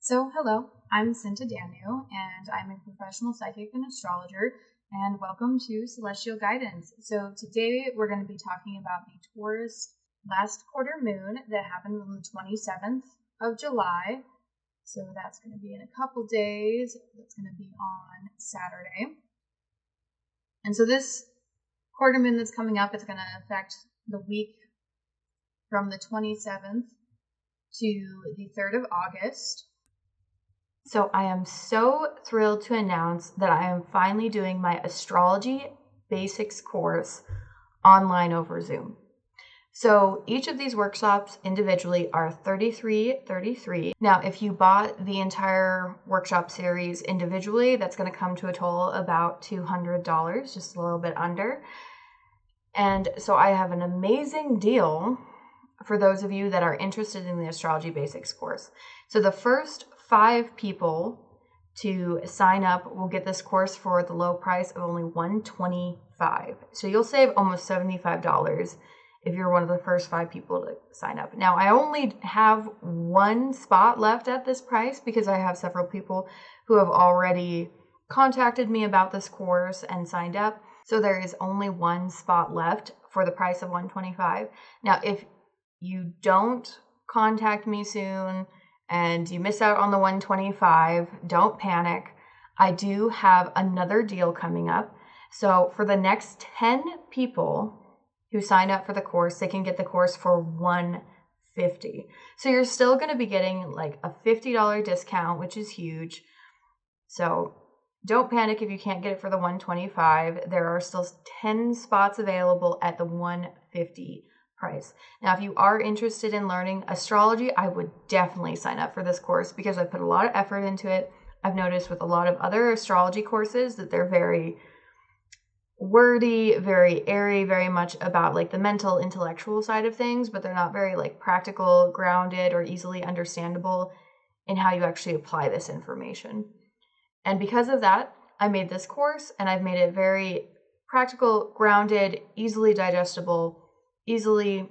So, hello, I'm Sinta Danu, and I'm a professional psychic and astrologer, and welcome to Celestial Guidance. So, today we're going to be talking about the Taurus Last Quarter Moon that happened on the 27th of July. So, that's going to be in a couple days. That's going to be on Saturday. And so, this quarter moon that's coming up is going to affect the week from the 27th to the 3rd of August. So I am so thrilled to announce that I am finally doing my astrology basics course online over Zoom. So each of these workshops individually are $33.33. Now, if you bought the entire workshop series individually, that's going to come to a total about $200, just a little bit under. And so I have an amazing deal for those of you that are interested in the astrology basics course. So the first 5 people to sign up will get this course for the low price of only $125. So you'll save almost $75 if you're one of the first 5 people to sign up. Now, I only have 1 spot left at this price because I have several people who have already contacted me about this course and signed up. So there is only 1 spot left for the price of $125. Now, if you don't contact me soon and you miss out on the $125, don't panic. I do have another deal coming up. So for the next 10 people who sign up for the course, they can get the course for $150. So you're still going to be getting like a $50 discount, which is huge. So don't panic if you can't get it for the $125. There are still 10 spots available at the $150 price. Now, if you are interested in learning astrology, I would definitely sign up for this course because I put a lot of effort into it. I've noticed with a lot of other astrology courses that they're very wordy, very airy, very much about like the mental, intellectual side of things, but they're not very like practical, grounded, or easily understandable in how you actually apply this information. And because of that, I made this course and I've made it very practical, grounded, easily digestible, easily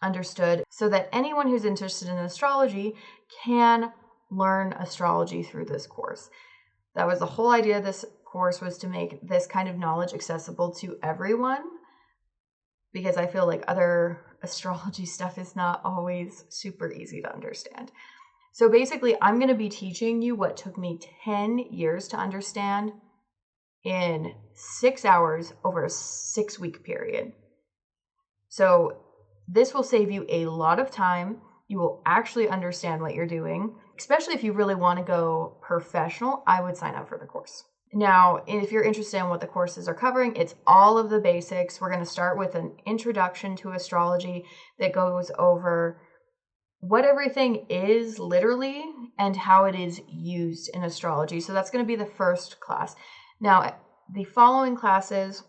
understood, so that anyone who's interested in astrology can learn astrology through this course. That was the whole idea of this course, was to make this kind of knowledge accessible to everyone, because I feel like other astrology stuff is not always super easy to understand. So basically, I'm going to be teaching you what took me 10 years to understand in 6 hours over a 6-week period. So this will save you a lot of time. You will actually understand what you're doing. Especially if you really want to go professional, I would sign up for the course. Now, if you're interested in what the courses are covering, it's all of the basics. We're going to start with an introduction to astrology that goes over what everything is literally and how it is used in astrology. So that's going to be the first class. Now, the following classes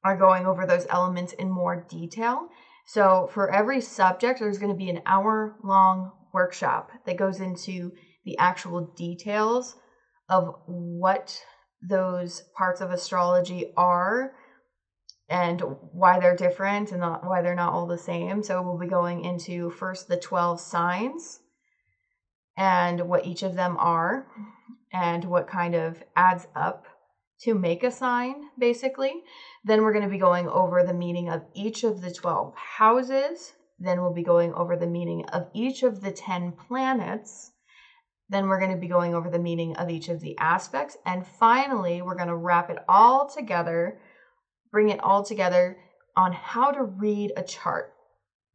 are going over those elements in more detail. So for every subject, there's going to be an hour-long workshop that goes into the actual details of what those parts of astrology are and why they're different and why they're not all the same. So we'll be going into first the 12 signs and what each of them are and what kind of adds up to make a sign, basically. Then we're going to be going over the meaning of each of the 12 houses. Then we'll be going over the meaning of each of the 10 planets. Then we're going to be going over the meaning of each of the aspects. And finally, we're going to wrap it all together, bring it all together on how to read a chart.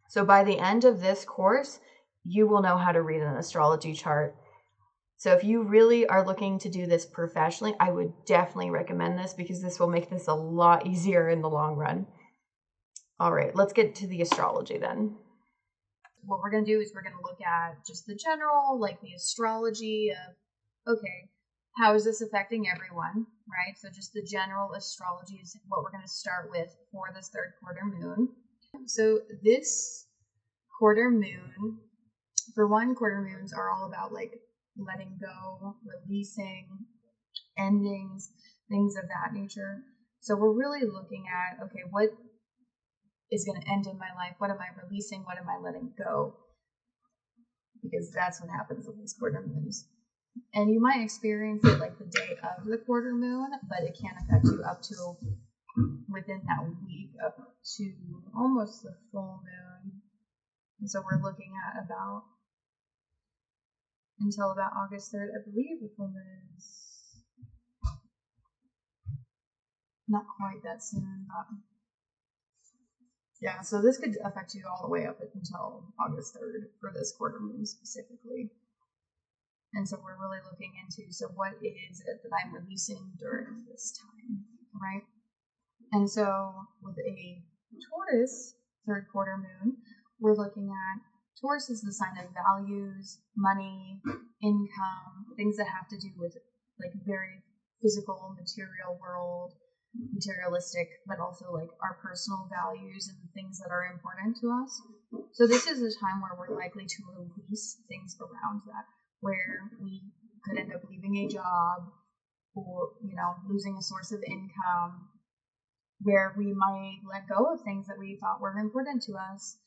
So by the end of this course, you will know how to read an astrology chart. So if you really are looking to do this professionally, I would definitely recommend this because this will make this a lot easier in the long run. All right, let's get to the astrology then. What we're going to do is we're going to look at just the general, like the astrology of, okay, how is this affecting everyone, right? So just the general astrology is what we're going to start with for this 3rd quarter moon. So this quarter moon, for one, quarter moons are all about like letting go, releasing, endings, things of that nature. So we're really looking at, okay, what is going to end in my life? What am I releasing? What am I letting go? because that's what happens with these quarter moons. And you might experience it like the day of the quarter moon, but it can affect you up to within that week up to almost the full moon. And so we're looking at about until about August 3rd. I believe the full moon is not quite that soon, but yeah, so this could affect you all the way up until August 3rd for this quarter moon specifically. And so we're really looking into, so what is it that I'm releasing during this time, right? And so with a Taurus third quarter moon, we're looking at, Taurus is the sign of values, money, income, things that have to do with like very physical, material world, materialistic, but also like our personal values and the things that are important to us. So this is a time where we're likely to release things around that, where we could end up leaving a job or, losing a source of income, where we might let go of things that we thought were important to us.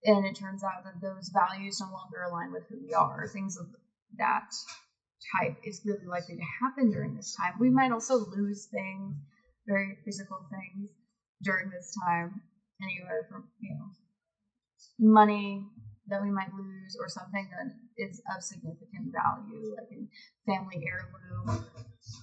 And it turns out that those values no longer align with who we are. Things of that type is really likely to happen during this time. We might also lose things, very physical things during this time, anywhere from, money that we might lose, or something that is of significant value, like a family heirloom,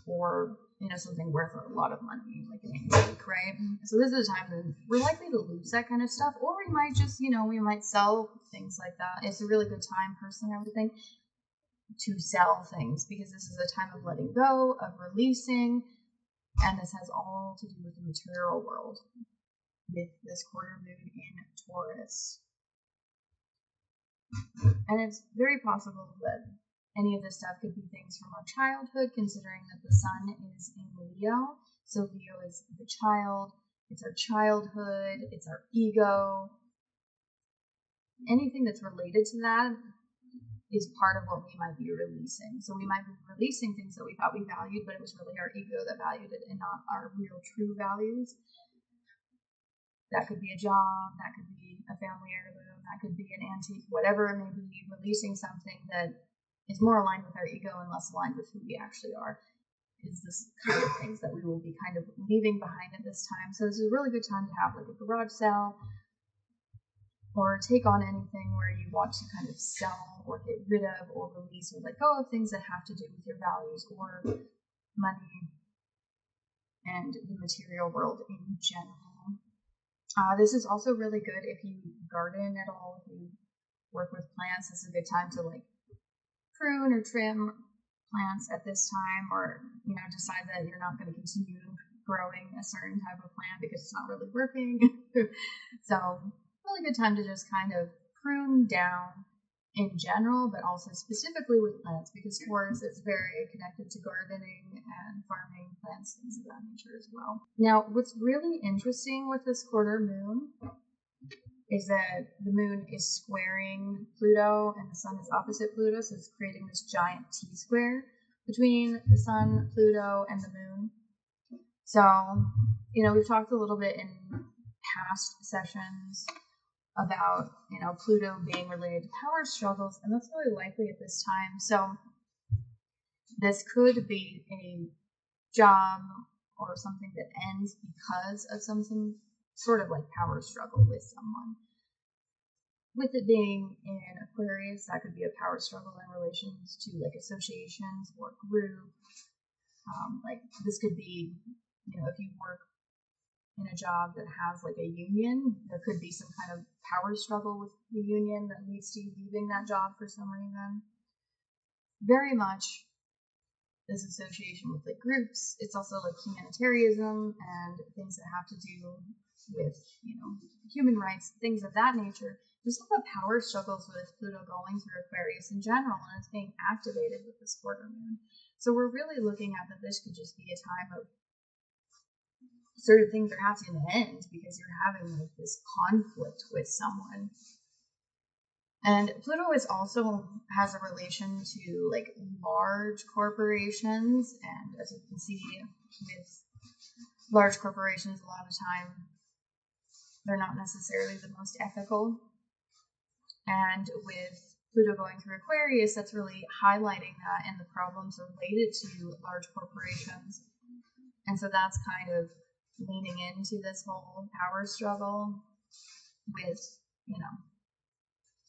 or something worth a lot of money, like an antique, right? So this is a time that we're likely to lose that kind of stuff, or we might just, we might sell things like that. It's a really good time, personally, I would think, to sell things, because this is a time of letting go, of releasing, and this has all to do with the material world with this quarter moon in Taurus. And it's very possible that any of this stuff could be things from our childhood, considering that the sun is in Leo. So Leo is the child, it's our childhood, it's our ego. Anything that's related to that is part of what we might be releasing. So we might be releasing things that we thought we valued, but it was really our ego that valued it and not our real true values. That could be a job, that could be a family heirloom, that could be an antique, whatever it may be, releasing something that is more aligned with our ego and less aligned with who we actually are, is this kind of things that we will be kind of leaving behind at this time. So this is a really good time to have like a garage sale, or take on anything where you want to kind of sell or get rid of or release or let go of things that have to do with your values or money and the material world in general. This is also really good if you garden at all, if you work with plants. This is a good time to like prune or trim plants at this time, or decide that you're not going to continue growing a certain type of plant because it's not really working. So really good time to just kind of prune down in general, but also specifically with plants, because Taurus is very connected to gardening and farming plants, things of that nature as well. Now, what's really interesting with this quarter moon is that the moon is squaring Pluto and the sun is opposite Pluto, so it's creating this giant T-square between the sun, Pluto, and the moon. So, we've talked a little bit in past sessions about, Pluto being related to power struggles, and that's really likely at this time. So this could be a job or something that ends because of some sort of like power struggle with someone. With it being in Aquarius, that could be a power struggle in relations to like associations or group. Like this could be, if you work in a job that has like a union, there could be some kind of power struggle with the union that leads to you leaving that job for some reason. Very much this association with like groups. It's also like humanitarianism and things that have to do with, human rights, things of that nature. There's a lot of power struggles with Pluto going through Aquarius in general, and it's being activated with this quarter moon. So we're really looking at that this could just be a time of certain things are having to end because you're having like this conflict with someone. And Pluto is also has a relation to like large corporations, and as you can see with large corporations, a lot of time they're not necessarily the most ethical. And with Pluto going through Aquarius, that's really highlighting that and the problems related to large corporations. And so that's kind of leaning into this whole power struggle with,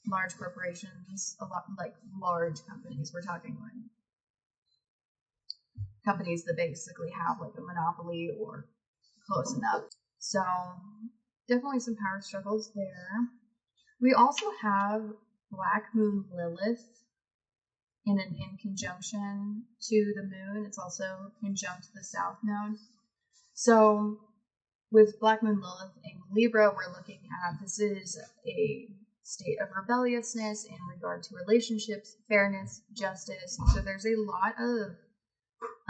large corporations, a lot like large companies. We're talking like companies that basically have like a monopoly or close enough. So definitely some power struggles there. We also have Black Moon Lilith in conjunction to the moon. It's also conjunct the South Node. So with Black Moon Lilith in Libra, we're looking at, this is a state of rebelliousness in regard to relationships, fairness, justice. So there's a lot of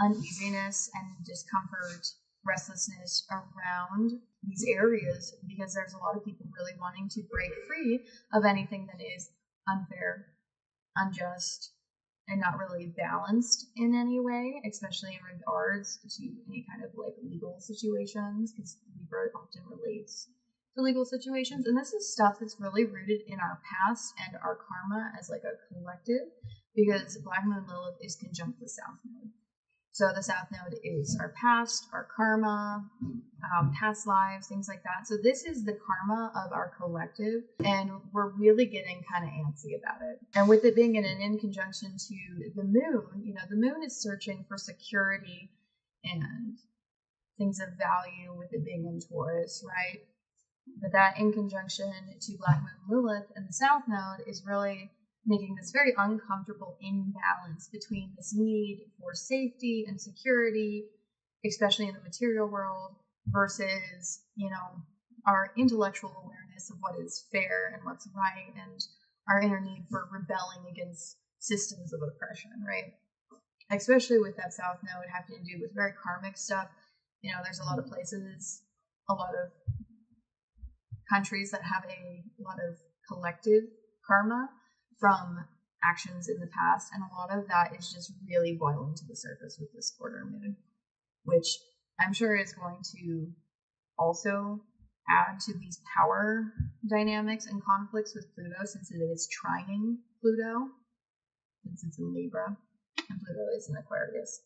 uneasiness and discomfort, restlessness around these areas, because there's a lot of people really wanting to break free of anything that is unfair, unjust, and not really balanced in any way, especially in regards to any kind of like legal situations, because Libra often relates to legal situations. And this is stuff that's really rooted in our past and our karma as like a collective, because Black Moon Lilith is conjunct the South Node. So the South Node is our past, our karma, past lives, things like that. So this is the karma of our collective, and we're really getting kind of antsy about it. And with it being in conjunction to the moon, the moon is searching for security and things of value with it being in Taurus, right? But that in conjunction to Black Moon Lilith and the South Node is really making this very uncomfortable imbalance between this need for safety and security, especially in the material world, versus, our intellectual awareness of what is fair and what's right, and our inner need for rebelling against systems of oppression, right? Especially with that South Node having to do with very karmic stuff. There's a lot of places, a lot of countries that have a lot of collective karma from actions in the past, and a lot of that is just really boiling to the surface with this quarter moon, which I'm sure is going to also add to these power dynamics and conflicts with Pluto, since it is trining Pluto, since it's in Libra, and Pluto is in Aquarius.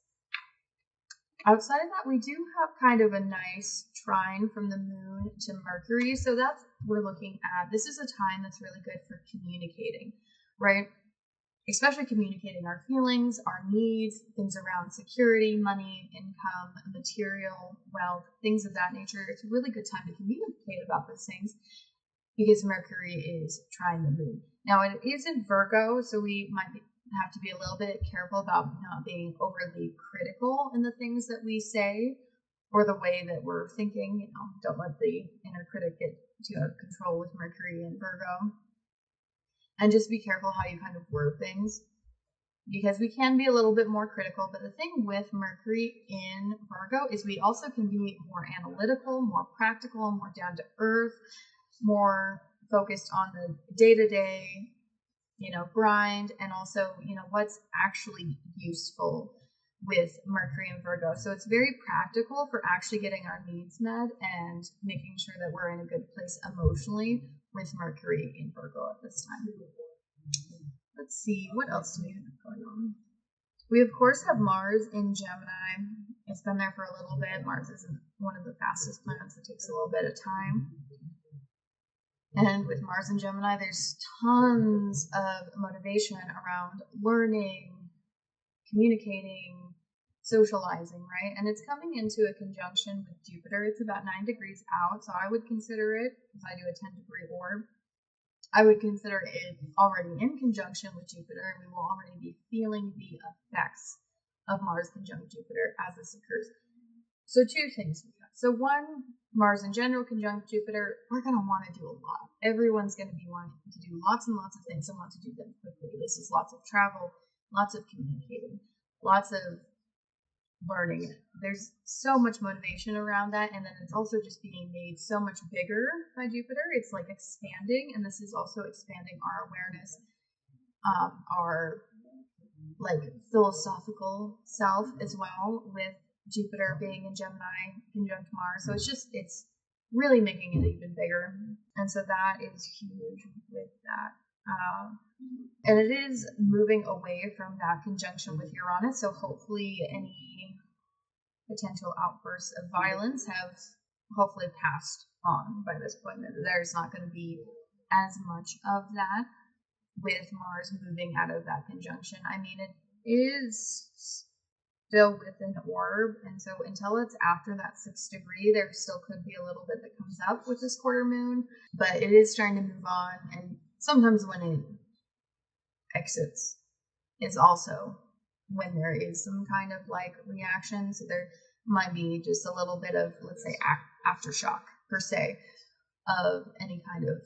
Outside of that, we do have kind of a nice trine from the moon to Mercury, so that's what we're looking at. This is a time that's really good for communicating, right? Especially communicating our feelings, our needs, things around security, money, income, material, wealth, things of that nature. It's a really good time to communicate about those things, because Mercury is trine the moon. Now, it is in Virgo, so we might have to be a little bit careful about not being overly critical in the things that we say or the way that we're thinking. Don't let the inner critic get too out of control with Mercury in Virgo. And just be careful how you kind of word things, because we can be a little bit more critical. But the thing with Mercury in Virgo is we also can be more analytical, more practical, more down to earth, more focused on the day-to-day, grind, and also, what's actually useful with Mercury and Virgo. So it's very practical for actually getting our needs met and making sure that we're in a good place emotionally with Mercury in Virgo at this time. Let's see, what else do we have going on? We, of course, have Mars in Gemini. It's been there for a little bit. Mars isn't one of the fastest planets. It takes a little bit of time. And with Mars in Gemini, there's tons of motivation around learning, communicating, socializing, right? And it's coming into a conjunction with Jupiter. It's about 9 degrees out, so I would consider it, if I do a 10-degree orb, I would consider it already in conjunction with Jupiter, and we will already be feeling the effects of Mars conjunct Jupiter as this occurs. So 2 things we have. So 1, Mars in general conjunct Jupiter, we're going to want to do a lot. Everyone's going to be wanting to do lots and lots of things and want to do them quickly. This is lots of travel, lots of communicating, lots of learning. There's so much motivation around that, and then it's also just being made so much bigger by Jupiter. It's like expanding, and this is also expanding our awareness, our like philosophical self as well, with Jupiter being in Gemini conjunct Mars. So it's really making it even bigger, and so that is huge with that. And it is moving away from that conjunction with Uranus, so hopefully any potential outbursts of violence have hopefully passed on by this point. There's not going to be as much of that with Mars moving out of that conjunction. I mean, it is still with an orb, and so until it's after that 6th degree, there still could be a little bit that comes up with this quarter moon, but it is trying to move on, and sometimes when it exits is also when there is some kind of like reaction, so there might be just a little bit of, let's say, aftershock per se of any kind of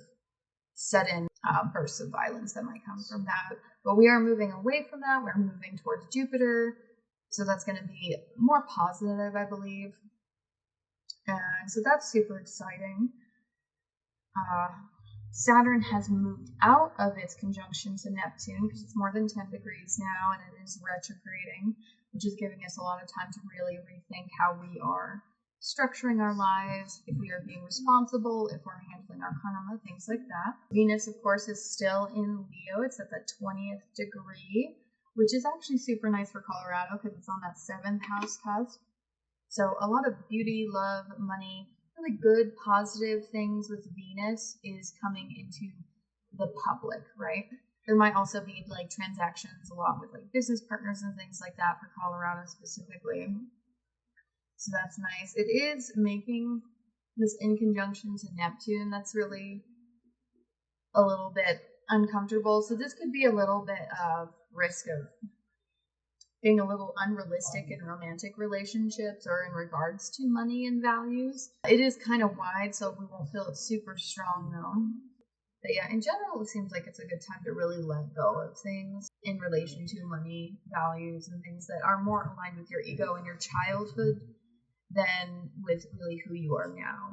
sudden bursts of violence that might come from that. But we are moving away from that. We're moving towards Jupiter, so that's going to be more positive, I believe, and so that's super exciting. Saturn has moved out of its conjunction to Neptune because it's more than 10 degrees now, and it is retrograding, which is giving us a lot of time to really rethink how we are structuring our lives, if we are being responsible, if we're handling our karma, things like that. Venus, of course, is still in Leo. It's at the 20th degree, which is actually super nice for Colorado because it's on that 7th house cusp. So a lot of beauty, love, money, really good, positive things with Venus is coming into the public, right? There might also be like transactions a lot with like business partners and things like that for Colorado specifically. So that's nice. It is making this in conjunction to Neptune. That's really a little bit uncomfortable. So this could be a little bit of risk of being a little unrealistic in romantic relationships or in regards to money and values. It is kind of wide, so we won't feel it super strong though. But yeah, in general, it seems like it's a good time to really let go of things in relation to money, values, and things that are more aligned with your ego and your childhood than with really who you are now.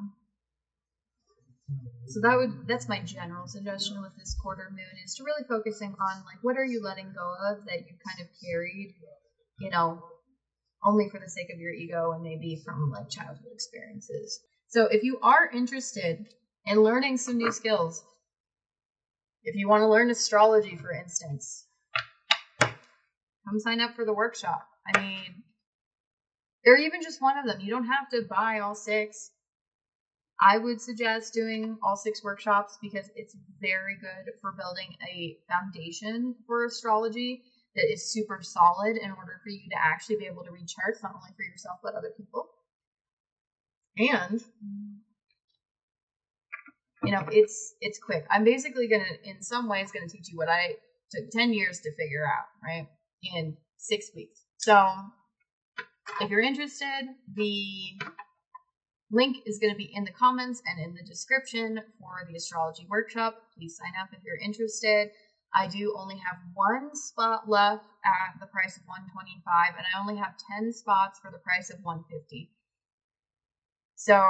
So that's my general suggestion with this quarter moon, is to really focusing on like what are you letting go of that you kind of carried, you know, only for the sake of your ego and maybe from like childhood experiences. So if you are interested in learning some new skills, if you want to learn astrology, for instance, come sign up for the workshop. I mean, or even just one of them. You don't have to buy all 6. I would suggest doing all 6 workshops because it's very good for building a foundation for astrology that is super solid in order for you to actually be able to read charts, not only for yourself, but other people. And, you know, it's quick. I'm basically going to, in some ways, going to teach you what I took 10 years to figure out, right, in 6 weeks. So if you're interested, the link is going to be in the comments and in the description for the astrology workshop. Please sign up if you're interested. I do only have 1 spot left at the price of $125, and I only have 10 spots for the price of $150. So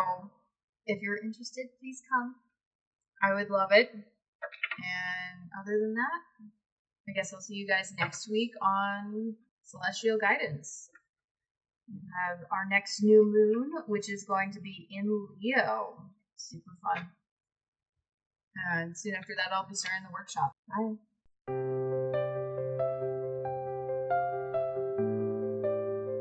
if you're interested, please come. I would love it. And other than that, I guess I'll see you guys next week on Celestial Guidance. We have our next new moon, which is going to be in Leo. Super fun. And soon after that, I'll be starting the workshop. Bye.